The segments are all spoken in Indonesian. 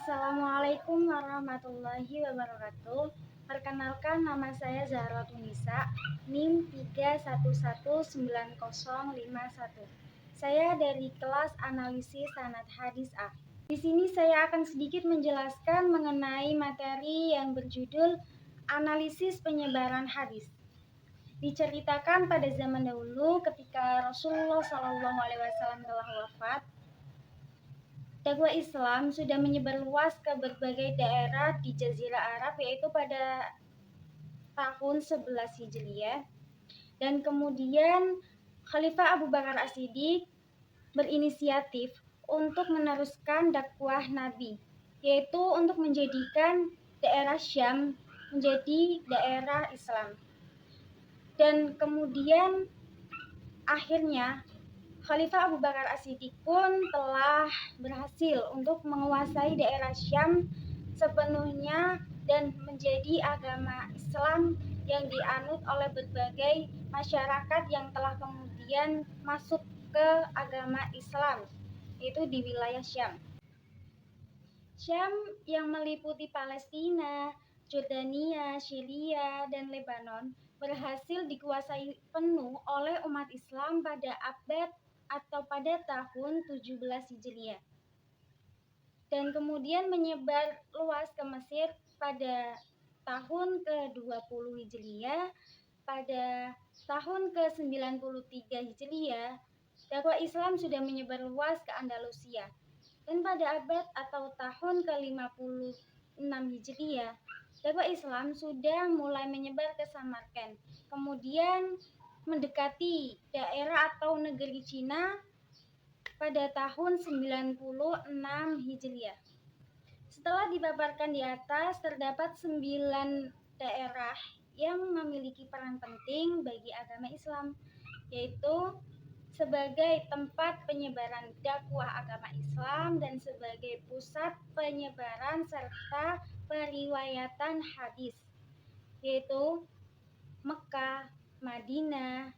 Assalamualaikum warahmatullahi wabarakatuh. Perkenalkan, nama saya Zahra Tunisa, NIM 3119051. Saya dari kelas analisis sanad hadis A. Di sini saya akan sedikit menjelaskan mengenai materi yang berjudul analisis penyebaran hadis. Diceritakan pada zaman dahulu ketika Rasulullah SAW telah wafat, dakwah Islam sudah menyebar luas ke berbagai daerah di Jazirah Arab, yaitu pada tahun 11 Hijriah. Dan kemudian Khalifah Abu Bakar As-Siddiq berinisiatif untuk meneruskan dakwah Nabi, yaitu untuk menjadikan daerah Syam menjadi daerah Islam. Dan kemudian akhirnya Khalifah Abu Bakar As-Siddiq pun telah berhasil untuk menguasai daerah Syam sepenuhnya dan menjadi agama Islam yang dianut oleh berbagai masyarakat yang telah kemudian masuk ke agama Islam, yaitu di wilayah Syam. Syam yang meliputi Palestina, Jordania, Syria, dan Lebanon berhasil dikuasai penuh oleh umat Islam pada abad atau pada tahun 17 Hijriah. Dan kemudian menyebar luas ke Mesir pada tahun ke-20 Hijriah. Pada tahun ke-93 Hijriah, dakwah Islam sudah menyebar luas ke Andalusia. Dan pada abad atau tahun ke-56 Hijriah, dakwah Islam sudah mulai menyebar ke Samarkand, kemudian mendekati daerah atau negeri Cina pada tahun 96 Hijriah. Setelah dipaparkan di atas, terdapat 9 daerah yang memiliki peran penting bagi agama Islam, yaitu sebagai tempat penyebaran dakwah agama Islam dan sebagai pusat penyebaran serta periwayatan hadis, yaitu Mekah, Madinah,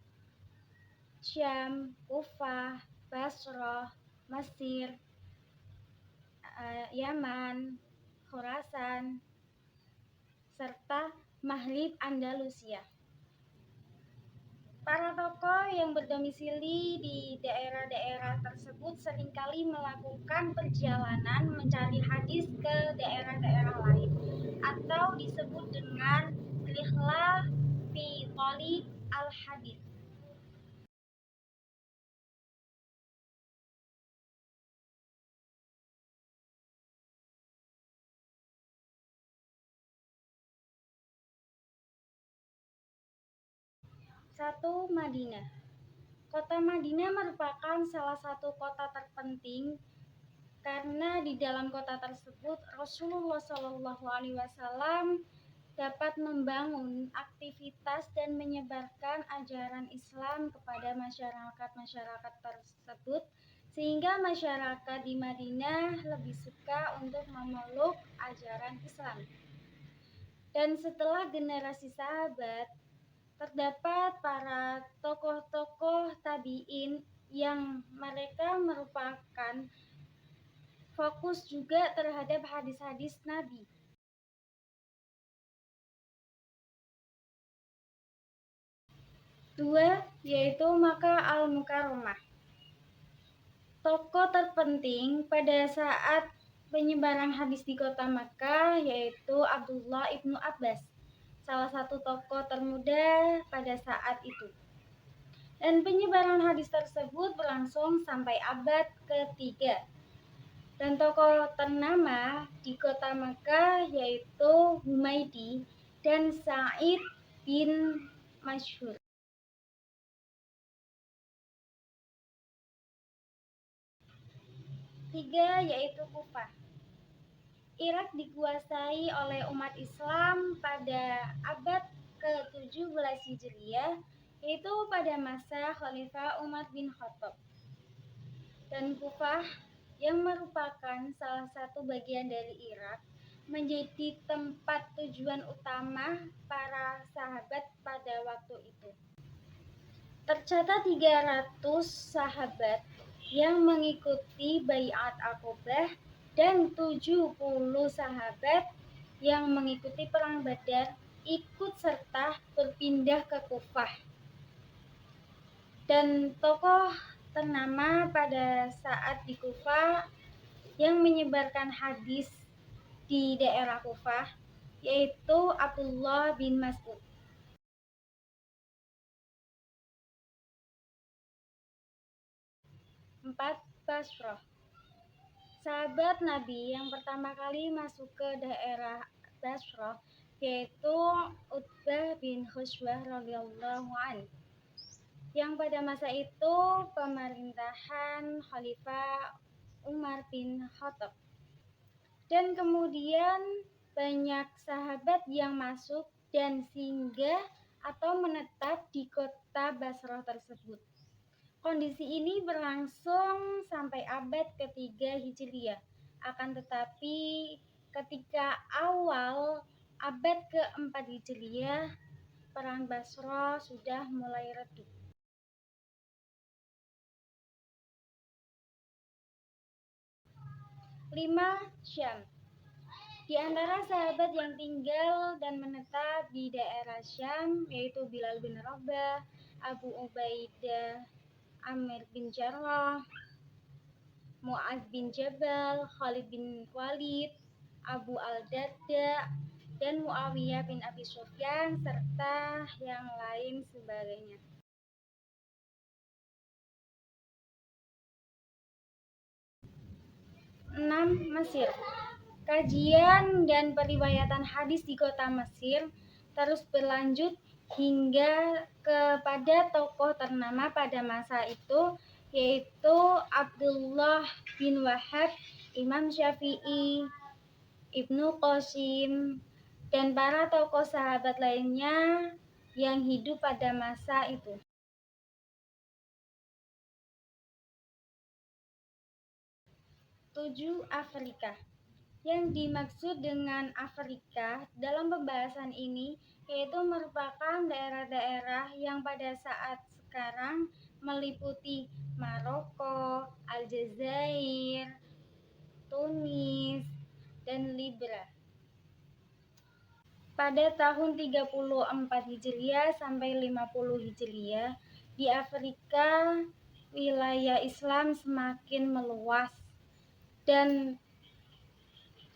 Syam, Kufah, Basrah, Mesir, Yaman, Khurasan, serta Maghrib Andalusia. Para tokoh yang berdomisili di daerah-daerah tersebut seringkali melakukan perjalanan mencari hadis ke daerah-daerah lain, atau disebut dengan rihlah fi thalib al-hadis. Satu, Madinah. Kota Madinah merupakan salah satu kota terpenting karena di dalam kota tersebut Rasulullah SAW dapat membangun aktivitas dan menyebarkan ajaran Islam kepada masyarakat tersebut, sehingga masyarakat di Madinah lebih suka untuk memeluk ajaran Islam. Dan setelah generasi sahabat, terdapat para tokoh-tokoh tabi'in yang mereka merupakan fokus juga terhadap hadis-hadis Nabi. Dua, yaitu Makkah Al-Mukarramah. Tokoh terpenting pada saat penyebaran hadis di kota Makkah yaitu Abdullah ibnu Abbas, salah satu tokoh termuda pada saat itu. Dan penyebaran hadis tersebut berlangsung sampai abad ketiga. Dan tokoh ternama di kota Makkah yaitu Humaydi dan Sa'id bin Masyhur. Tiga, yaitu Kufah. Irak dikuasai oleh umat Islam pada abad ke-17 Hijriah, yaitu pada masa Khalifah Umar bin Khattab. Dan Kufah yang merupakan salah satu bagian dari Irak menjadi tempat tujuan utama para sahabat pada waktu itu. Tercatat 300 sahabat yang mengikuti Bai'at Aqobah dan 70 sahabat yang mengikuti perang Badar ikut serta berpindah ke Kufah. Dan tokoh ternama pada saat di Kufah yang menyebarkan hadis di daerah Kufah yaitu Abdullah bin Mas'ud. 4. Basrah. Sahabat Nabi yang pertama kali masuk ke daerah Basrah yaitu Utbah bin Khusybah radhiyallahu an, yang pada masa itu pemerintahan Khalifah Umar bin Khattab. Dan kemudian banyak sahabat yang masuk dan singgah atau menetap di kota Basrah tersebut. Kondisi ini berlangsung sampai abad ketiga Hijriah. Akan tetapi ketika awal abad keempat Hijriah, perang Basrah sudah mulai redup. 5. Syam. Di antara sahabat yang tinggal dan menetap di daerah Syam yaitu Bilal bin Rabah, Abu Ubaidah Amir bin Jarrah, Mu'adz bin Jabal, Khalid bin Walid, Abu al-Darda, dan Muawiyah bin Abi Sufyan, serta yang lain sebagainya. 6. Mesir. Kajian dan periwayatan hadis di kota Mesir terus berlanjut hingga kepada tokoh ternama pada masa itu yaitu Abdullah bin Wahab, Imam Syafi'i, Ibnu Qasim, dan para tokoh sahabat lainnya yang hidup pada masa itu. 7. Afrika. Yang dimaksud dengan Afrika dalam pembahasan ini yaitu merupakan daerah-daerah yang pada saat sekarang meliputi Maroko, Aljazair, Tunis, dan Libya. Pada tahun 34 Hijriah sampai 50 Hijriah, di Afrika wilayah Islam semakin meluas, dan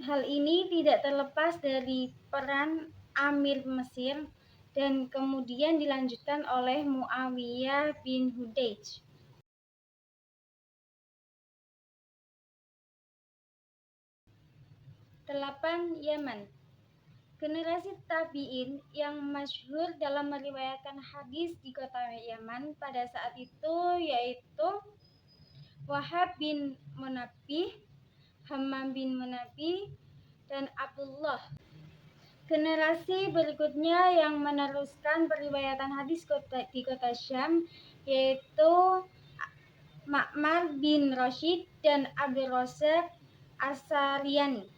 hal ini tidak terlepas dari peran Amir Mesir dan kemudian dilanjutkan oleh Muawiyah bin Hudaij. 8. Yaman. Generasi tabi'in yang masyhur dalam meriwayatkan hadis di kota Yaman pada saat itu yaitu Wahab bin Munabbih, Hammam bin Munabbih, dan Abdullah. Generasi berikutnya yang meneruskan periwayatan hadis di kota Syam yaitu Ma'mar bin Rashid dan Abdul Razak As-Sariyani.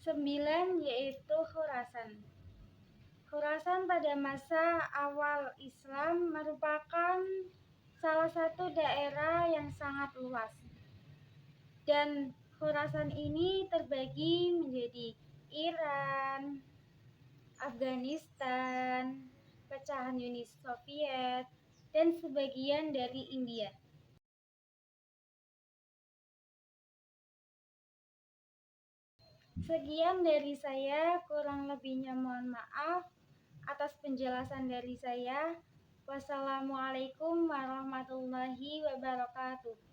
9 yaitu Khurasan. Khurasan pada masa awal Islam merupakan salah satu daerah yang sangat luas. Dan Khurasan ini terbagi menjadi Iran, Afghanistan, pecahan Uni Soviet, dan sebagian dari India. Sekian dari saya, kurang lebihnya mohon maaf. Atas penjelasan dari saya, wassalamualaikum warahmatullahi wabarakatuh.